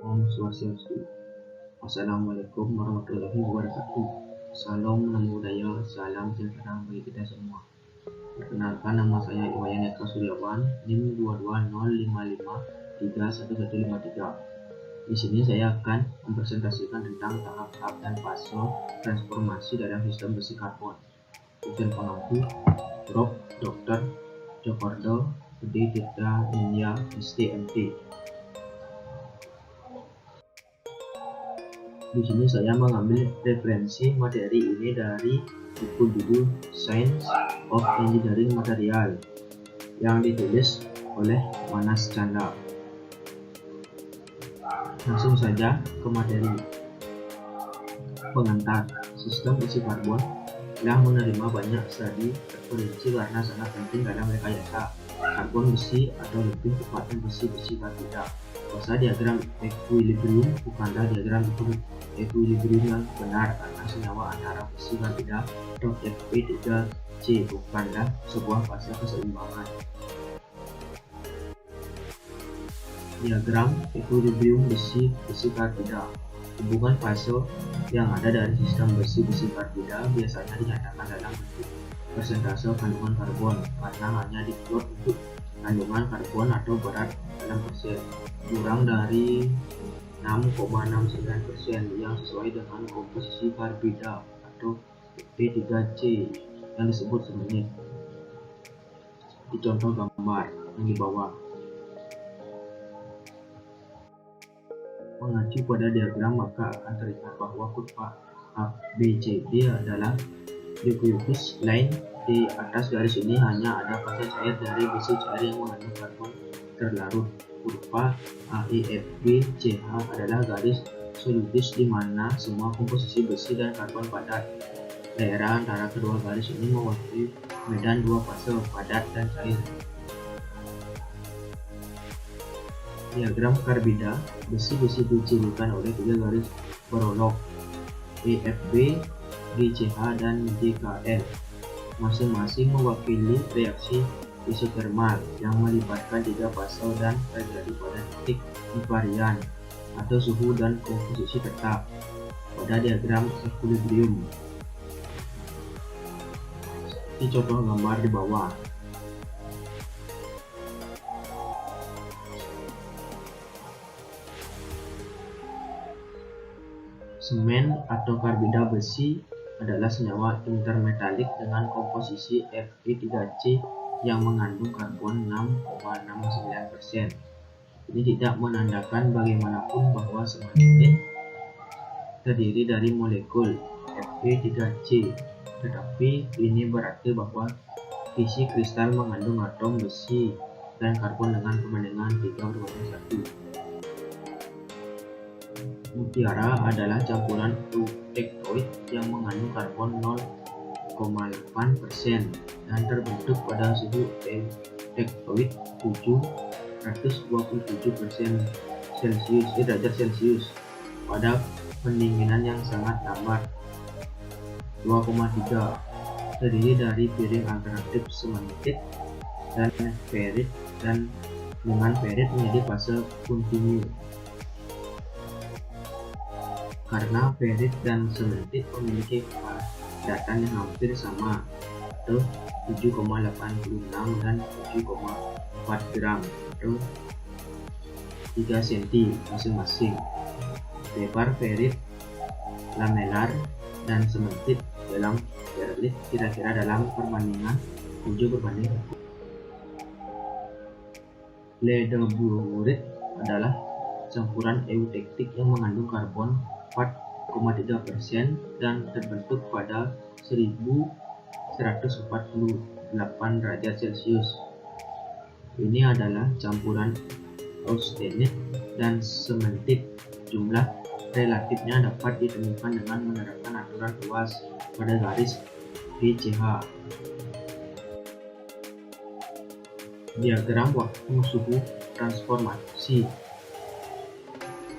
Om Swastiastu. Assalamualaikum warahmatullahi wabarakatuh. Salam namo buddhaya, salam sejahtera bagi kita semua. Perkenalkan, nama saya Iwayan Eka Suryawan, NIM 22055311153. Di sini saya akan mempresentasikan tentang tahap-tahap dan fase transformasi dalam sistem besi karbon. Dosen pengampu Prof. Dr. Djokordo Budi Tirta India STMT. Di sini saya mengambil referensi materi ini dari buku judul Science of Engineering Material yang ditulis oleh Manas Chandra. Langsung saja ke materi. Pengantar. Sistem besi karbon telah menerima banyak studi referensi karena sangat penting dalam rekayasa karbon besi atau lebih tepatnya besi-besi karbida. Bahasa diagram equilibrium bukanlah diagram equilibrium yang benar karena senyawa antara besi karbida atau Fe3C bukanlah sebuah fase keseimbangan. Diagram equilibrium besi karbida. Hubungan fase yang ada dari sistem besi karbida biasanya dinyatakan dalam bentuk persentase kandungan karbon karena hanya diplot untuk kandungan karbon atau berat dalam persen, kurang dari 6,69% yang sesuai dengan komposisi karbida atau Fe3C yang disebut semenit. Di contoh gambar yang di bawah. Mengacu pada diagram maka akan terlihat bahwa kurva ABCD adalah Leucippus line. Di atas garis ini hanya ada fase cair dari besi cair yang mengandung karbon terlarut. Kurva AEFBCH adalah garis solidus di mana semua komposisi besi dan karbon padat. Daerah antara kedua garis ini mewakili medan dua fase padat dan cair. Diagram karbida, besi-besi dicirikan oleh tiga garis berolok EFB, GCH, dan GKL. Masing-masing mewakili reaksi isotermal yang melibatkan tiga fase dan terjadi pada titik invarian atau suhu dan komposisi tetap pada diagram equilibrium. Di contoh gambar di bawah. Semen atau karbida besi adalah senyawa intermetalik dengan komposisi Fe3C yang mengandung karbon 6,69%. Ini tidak menandakan bagaimanapun bahwa semen terdiri dari molekul Fe3C, tetapi ini berarti bahwa isi kristal mengandung atom besi dan karbon dengan perbandingan 3:1. Mutiara adalah campuran eutectoid yang mengandung karbon 0,8% dan terbentuk pada suhu eutectoid 727% derajat Celcius pada pendinginan yang sangat lambat 2,3. Terdiri dari piring alternatif sementit dan ferit dan dengan ferit menjadi fase kontinu. Karena ferit dan sementit memiliki kepadatan yang hampir sama atau 7,86 dan 7,4 gram atau 3 cm masing-masing. Lebar ferit lamelar dan sementit dalam perlit kira-kira dalam perbandingan 7:1. Ledeburite adalah campuran eutektik yang mengandung karbon 4,3% dan terbentuk pada 1148 derajat Celcius. Ini adalah campuran austenit dan sementit. Jumlah relatifnya dapat ditemukan dengan menerapkan aturan luas pada garis GCH. Diagram waktu suhu transformasi.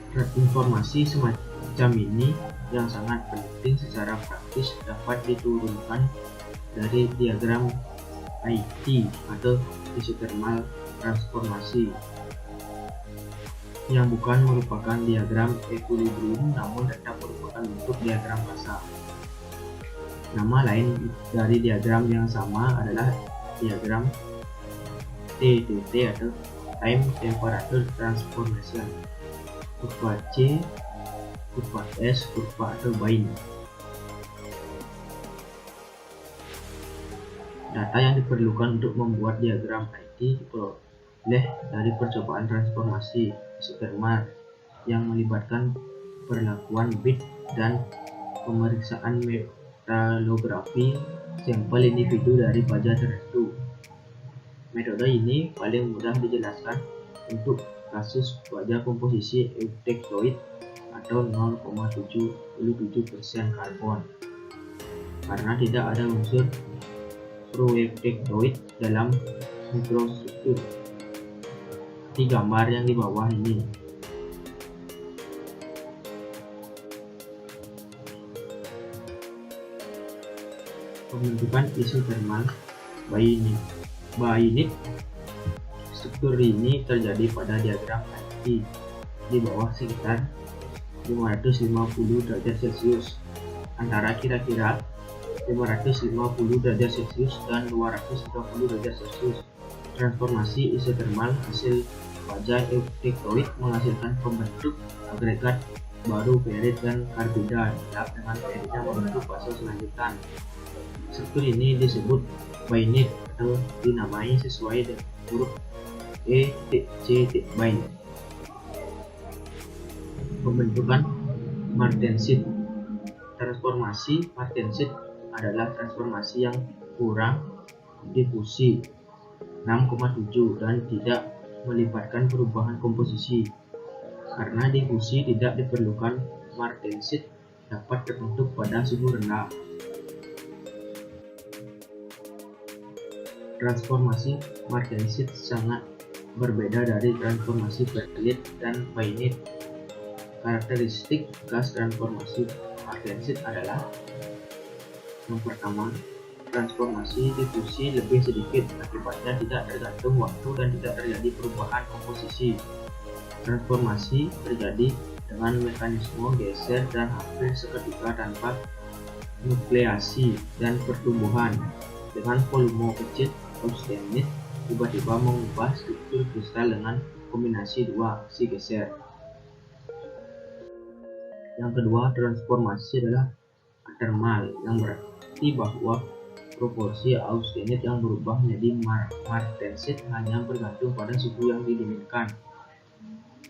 Informasi semacam ini yang sangat penting secara praktis dapat diturunkan dari diagram IT atau isothermal transformasi. yang bukan merupakan diagram equilibrium namun tetap merupakan bentuk diagram fasa. Nama lain dari diagram yang sama adalah diagram TTT atau Time Temperature Transformation. Kurva C, kurva S, kurva atau Bain. Data yang diperlukan untuk membuat diagram IT diperoleh dari percobaan transformasi isotermal yang melibatkan perlakuan bit dan pemeriksaan metalografi sampel individu dari baja tertentu. Metode ini paling mudah dijelaskan untuk kasus baja komposisi eutectoid atau 0,77% karbon, karena tidak ada unsur proeutectoid dalam mikrostruktur di gambar yang di bawah ini. Pembentukan isotermal bainit. Struktur ini terjadi pada diagram IT di bawah sekitar 550 derajat Celcius, antara kira-kira 550 derajat Celcius dan 230 derajat Celcius. Transformasi isotermal hasil baja eutectoid menghasilkan pembentuk agregat baru ferrit dan karbida dengan ferritnya membentuk fase selanjutan. Struktur ini disebut bainit atau dinamai sesuai dengan huruf E, T, C, T, bain. Pembentukan martensite. Transformasi martensite adalah transformasi yang kurang difusi 6,7 dan tidak melibatkan perubahan komposisi. Karena difusi tidak diperlukan, martensite dapat terbentuk pada suhu rendah. Transformasi martensite sangat berbeda dari transformasi ferrit dan bainit. Karakteristik gas transformasi martensite adalah: yang pertama, transformasi difusi lebih sedikit, akibatnya tidak tergantung waktu dan tidak terjadi perubahan komposisi. Transformasi terjadi dengan mekanisme geser dan hampir seketika tanpa nukleasi dan pertumbuhan. Dengan volume kecil, austenite tiba-tiba mengubah struktur kristal dengan kombinasi dua aksi geser. Yang kedua, transformasi adalah atermal, yang berarti bahwa proporsi austenite yang berubah menjadi martensite hanya bergantung pada suhu yang diinginkan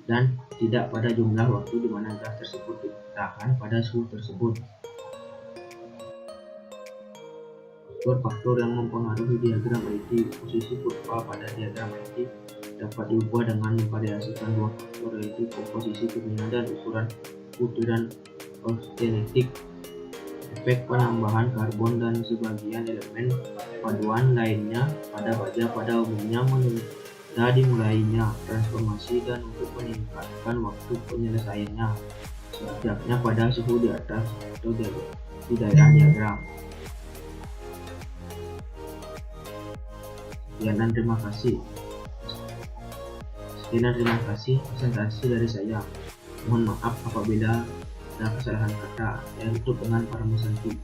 dan tidak pada jumlah waktu di mana gas tersebut ditahan pada suhu tersebut. Faktor yang mempengaruhi diagram IT. Posisi kurva pada diagram IT dapat diubah dengan memvariasikan dua faktor, yaitu komposisi kimia dan ukuran butiran austenitic, efek penambahan karbon dan sebagian elemen paduan lainnya pada baja pada umumnya menunda dimulainya transformasi dan untuk meningkatkan waktu penyelesaiannya, setidaknya pada suhu di atas atau di daerah diagram. Sekian dan terima kasih presentasi dari saya. Mohon maaf apabila ada kesalahan kata. Saya tutup dengan Paramusanti.